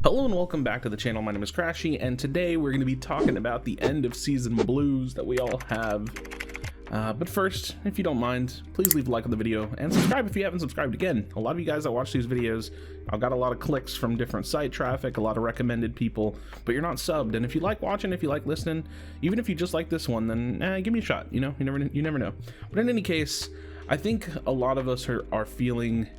Hello and welcome back to the channel. My name is Krashy, and today we're going to be talking about the end of season blues that we all have. But first, if you don't mind, please leave a like on the video and subscribe if you haven't subscribed. Again, a lot of you guys that watch these videos, I've got a lot of clicks from different site traffic, a lot of recommended people, but you're not subbed. And if you like watching, if you like listening, even if you just like this one, then give me a shot. You know, you never know. But in any case, I think a lot of us are feeling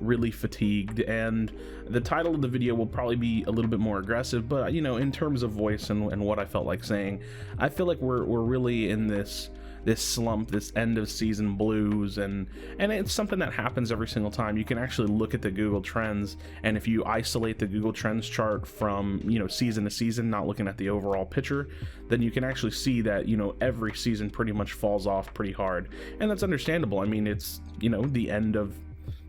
really fatigued, and the title of the video will probably be a little bit more aggressive, but you know, in terms of voice and what I felt like saying, I feel like we're really in this slump, this end of season blues, and it's something that happens every single time. You can actually look at the Google Trends, and if you isolate the Google Trends chart from, you know, season to season, not looking at the overall picture, then you can actually see that, you know, every season pretty much falls off pretty hard, and that's understandable. I mean, it's, you know, the end of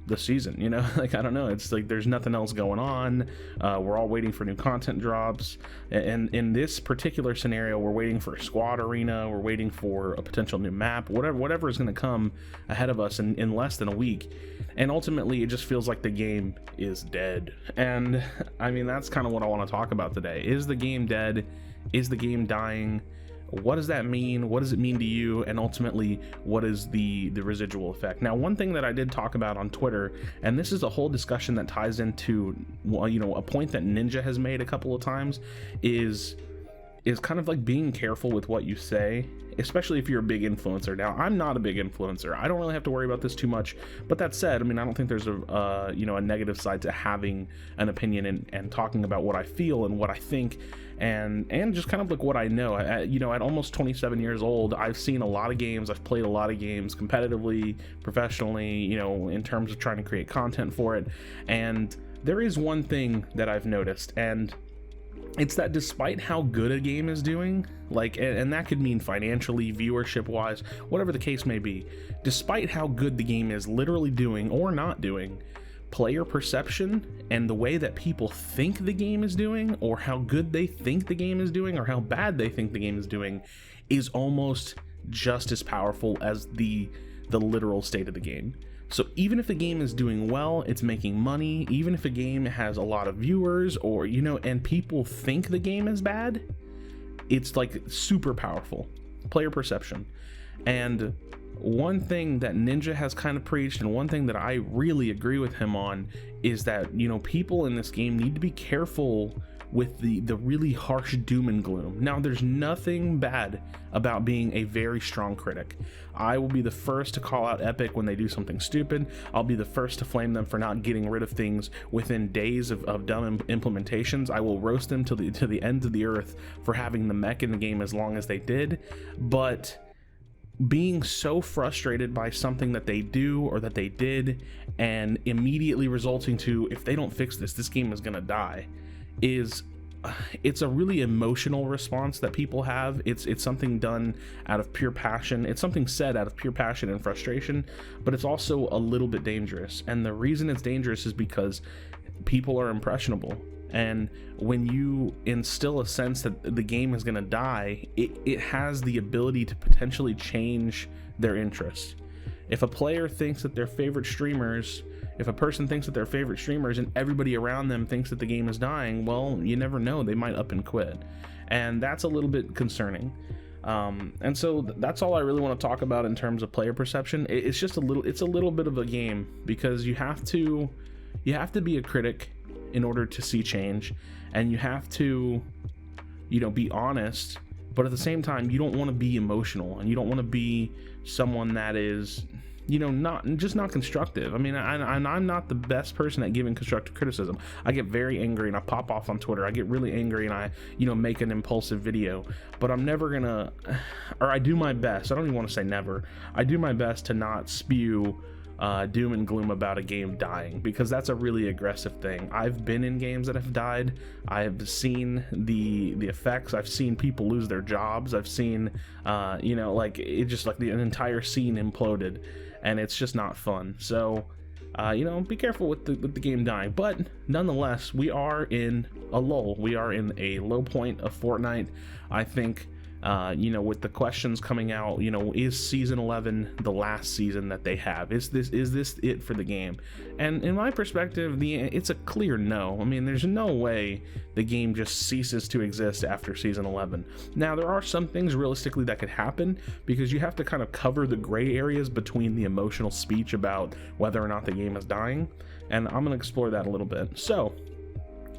the season, you know, like, I don't know, it's like there's nothing else going on. We're all waiting for new content drops, and in this particular scenario, we're waiting for a squad arena, we're waiting for a potential new map, whatever is going to come ahead of us in less than a week. And ultimately it just feels like the game is dead. And I mean, that's kind of what I want to talk about today. Is the game dead? Is the game dying? What does that mean? What does it mean to you? And ultimately, what is the residual effect? Now, one thing that I did talk about on Twitter, and this is a whole discussion that ties into, well, you know, a point that Ninja has made a couple of times, is kind of like being careful with what you say, especially if you're a big influencer. Now, I'm not a big influencer. I don't really have to worry about this too much. But that said, I mean, I don't think there's a you know, a negative side to having an opinion and talking about what I feel and what I think, and just kind of like what I know. You know, at almost 27 years old, I've seen a lot of games. I've played a lot of games competitively, professionally, you know, in terms of trying to create content for it. And there is one thing that I've noticed, and it's that despite how good a game is doing, like, and that could mean financially, viewership wise, whatever the case may be, despite how good the game is literally doing or not doing, player perception and the way that people think the game is doing, or how good they think the game is doing, or how bad they think the game is doing, is almost just as powerful as the literal state of the game. So even if the game is doing well, it's making money, even if a game has a lot of viewers, or, you know, and people think the game is bad, it's like super powerful. Player perception. And one thing that Ninja has kind of preached, and one thing that I really agree with him on, is that, you know, people in this game need to be careful with the really harsh doom and gloom. Now, there's nothing bad about being a very strong critic. I will be the first to call out Epic when they do something stupid. I'll be the first to flame them for not getting rid of things within days of dumb implementations. I will roast them to the ends of the earth for having the mech in the game as long as they did. But being so frustrated by something that they do or that they did, and immediately resulting to, if they don't fix this game is gonna die, it's a really emotional response that people have. It's something done out of pure passion. It's something said out of pure passion and frustration, but it's also a little bit dangerous. And the reason it's dangerous is because people are impressionable. And when you instill a sense that the game is going to die, it has the ability to potentially change their interest. If a player thinks that their favorite streamers, if a person thinks that their favorite streamers and everybody around them thinks that the game is dying, well, you never know, they might up and quit. And that's a little bit concerning. And so that's all I really want to talk about in terms of player perception. It's just a little bit of a game, because you have to be a critic in order to see change, and you have to, you know, be honest, but at the same time, you don't want to be emotional, and you don't want to be someone that is, you know, not constructive. I mean, I'm not the best person at giving constructive criticism. I get very angry and I pop off on Twitter. I get really angry and I, you know, make an impulsive video, but I'm never gonna, or I do my best. I don't even want to say never. I do my best to not spew doom and gloom about a game dying, because that's a really aggressive thing. I've been in games that have died. I've seen the effects. I've seen people lose their jobs. I've seen you know, like, it just, like, an entire scene imploded, and it's just not fun. So you know, be careful with the game dying. But nonetheless, we are in a lull. We are in a low point of Fortnite. I think You know, with the questions coming out, you know, is season 11 the last season that they have? Is this it for the game? And in my perspective, it's a clear no. I mean, there's no way the game just ceases to exist after season 11. Now, there are some things realistically that could happen, because you have to kind of cover the gray areas between the emotional speech about whether or not the game is dying, and I'm going to explore that a little bit. So,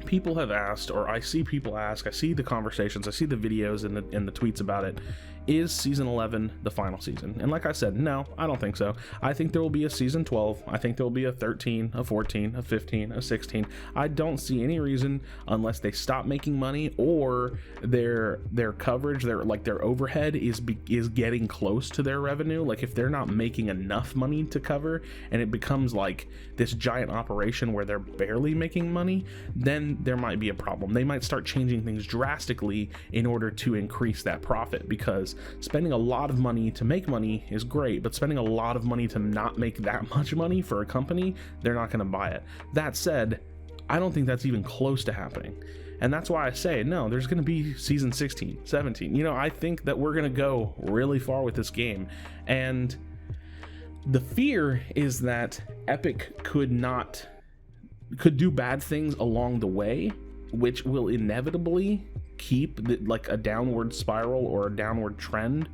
people have asked, or I see people ask, I see the conversations, I see the videos and the tweets about it. Is season 11 the final season? And like I said, no, I don't think so. I think there will be a season 12. I think there will be a 13, a 14, a 15, a 16. I don't see any reason, unless they stop making money or their coverage, their overhead is getting close to their revenue. Like, if they're not making enough money to cover and it becomes like this giant operation where they're barely making money, then there might be a problem. They might start changing things drastically in order to increase that profit, because spending a lot of money to make money is great, but spending a lot of money to not make that much money for a company, they're not going to buy it. That said, I don't think that's even close to happening. And that's why I say, no, there's going to be season 16, 17. You know, I think that we're going to go really far with this game. And the fear is that Epic could do bad things along the way, which will inevitably keep like a downward spiral or a downward trend,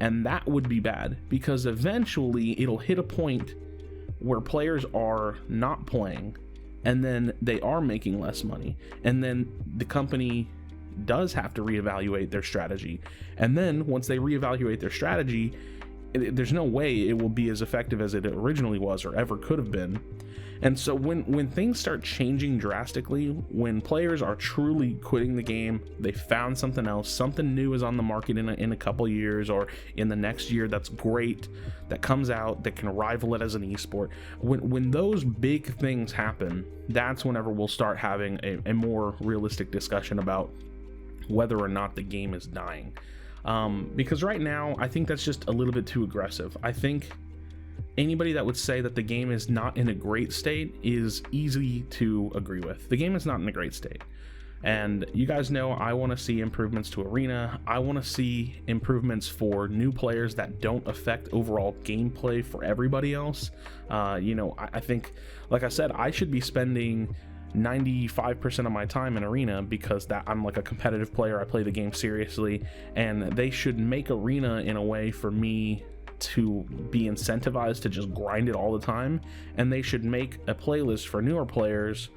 and that would be bad, because eventually it'll hit a point where players are not playing, and then they are making less money, and then the company does have to reevaluate their strategy. And then once they reevaluate their strategy, there's no way it will be as effective as it originally was or ever could have been. And so when things start changing drastically, when players are truly quitting the game, they found something else, something new is on the market in a couple years or in the next year that's great, that comes out, that can rival it as an esport. When those big things happen, that's whenever we'll start having a more realistic discussion about whether or not the game is dying. Because right now, I think that's just a little bit too aggressive. I think anybody that would say that the game is not in a great state is easy to agree with. The game is not in a great state. And you guys know I want to see improvements to Arena. I want to see improvements for new players that don't affect overall gameplay for everybody else. You know, I think, like I said, I should be spending 95% of my time in Arena, because that I'm like a competitive player. I play the game seriously, and they should make Arena in a way for me to be incentivized to just grind it all the time, and they should make a playlist for newer players,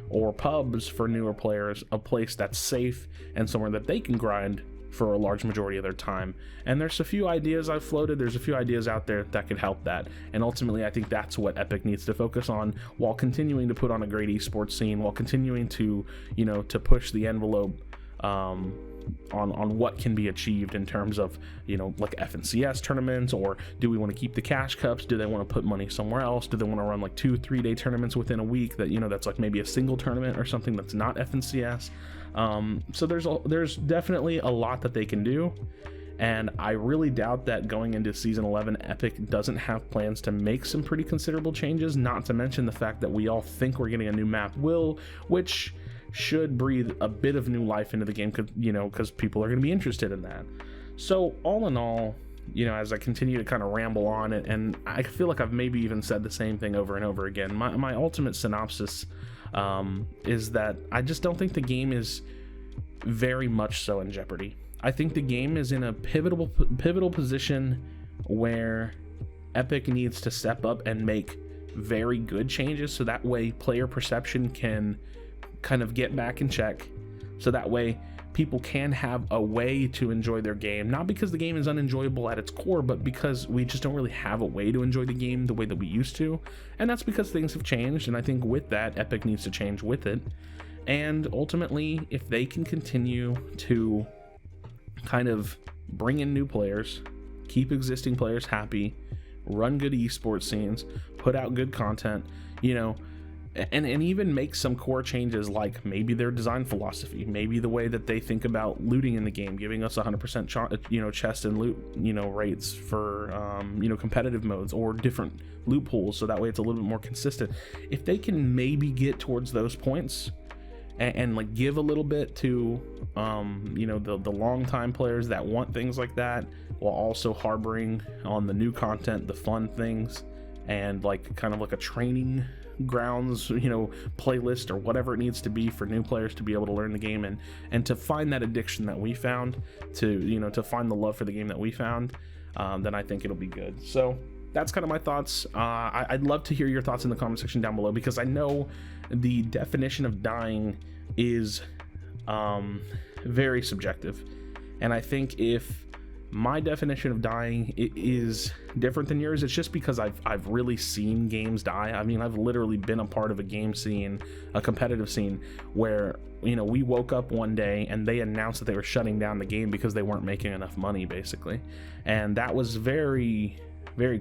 or pubs for newer players, a place that's safe and somewhere that they can grind for a large majority of their time. And there's a few ideas I've floated, there's a few ideas out there that could help that, and ultimately I think that's what Epic needs to focus on, while continuing to put on a great esports scene, while continuing to, you know, to push the envelope on what can be achieved in terms of, you know, like FNCS tournaments, or do we want to keep the cash cups? Do they want to put money somewhere else? Do they want to run like 2-3 day tournaments within a week that, you know, that's like maybe a single tournament or something that's not FNCS? So there's definitely a lot that they can do, and I really doubt that going into season 11, Epic doesn't have plans to make some pretty considerable changes, not to mention the fact that we all think we're getting a new map which should breathe a bit of new life into the game, because people are going to be interested in that. So all in all, you know, as I continue to kind of ramble on it, and I feel like I've maybe even said the same thing over and over again, my ultimate synopsis is that I just don't think the game is very much so in jeopardy. I think the game is in a pivotal position where Epic needs to step up and make very good changes, so that way player perception can kind of get back in check, so that way people can have a way to enjoy their game, not because the game is unenjoyable at its core, but because we just don't really have a way to enjoy the game the way that we used to. And that's because things have changed, and I think with that, Epic needs to change with it. And ultimately, if they can continue to kind of bring in new players, keep existing players happy, run good esports scenes, put out good content, you know, and even make some core changes, like maybe their design philosophy, maybe the way that they think about looting in the game, giving us 100% chest and loot, rates for competitive modes, or different loot pools, so that way it's a little bit more consistent. If they can maybe get towards those points and like give a little bit to you know, the long time players that want things like that, while also harboring on the new content, the fun things, and like kind of like a training grounds, you know, playlist or whatever it needs to be for new players to be able to learn the game and to find that addiction that we found, to, you know, to find the love for the game that we found. Then I think it'll be good. So that's kind of my thoughts. I'd love to hear your thoughts in the comment section down below, because I know the definition of dying is very subjective, and I think if my definition of dying is different than yours, it's just because I've really seen games die. I mean, I've literally been a part of a game scene, a competitive scene, where, you know, we woke up one day and they announced that they were shutting down the game because they weren't making enough money, basically. And that was very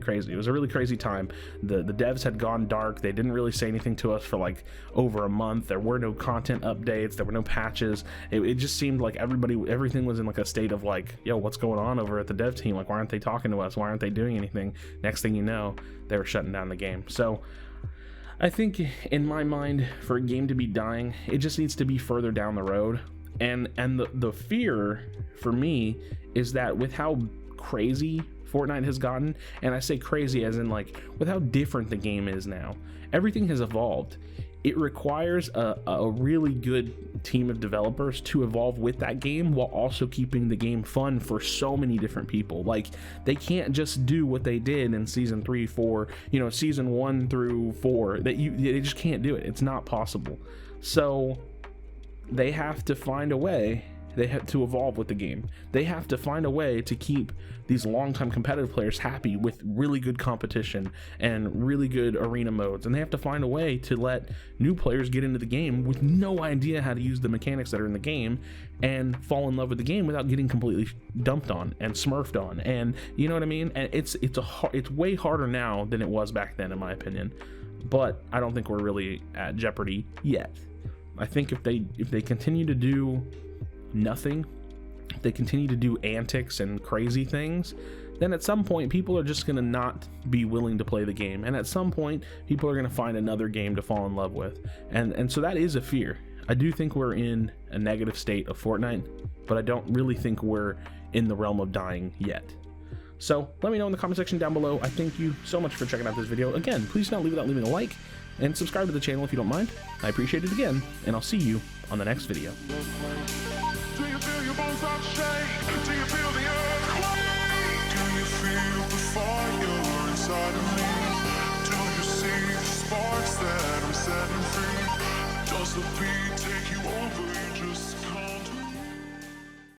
crazy. It was a really crazy time. The devs had gone dark. They didn't really say anything to us for like over a month. There were no content updates. There were no patches. It just seemed like everything was in like a state of like, yo, what's going on over at the dev team? Like, why aren't they talking to us? Why aren't they doing anything? Next thing you know, they were shutting down the game. So I think in my mind, for a game to be dying, it just needs to be further down the road. And the fear for me is that with how crazy Fortnite has gotten, and I say crazy as in like with how different the game is now, everything has evolved. It requires a really good team of developers to evolve with that game while also keeping the game fun for so many different people. Like, they can't just do what they did in season 3, 4, you know, season 1 through 4. They just can't do it. It's not possible. So they have to find a way. They have to evolve with the game. They have to find a way to keep these longtime competitive players happy with really good competition and really good arena modes. And they have to find a way to let new players get into the game with no idea how to use the mechanics that are in the game and fall in love with the game without getting completely dumped on and smurfed on. And you know what I mean? And it's way harder now than it was back then, in my opinion. But I don't think we're really at jeopardy yet. I think if they continue to do nothing, if they continue to do antics and crazy things, then at some point people are just going to not be willing to play the game, and at some point people are going to find another game to fall in love with, and so that is a fear. I do think we're in a negative state of Fortnite, but I don't really think we're in the realm of dying yet. So let me know in the comment section down below. I thank you so much for checking out this video. Again, please do not leave without leaving a like, and subscribe to the channel if you don't mind. I appreciate it again, and I'll see you on the next video. Do you feel your bones start to shake? Do you feel the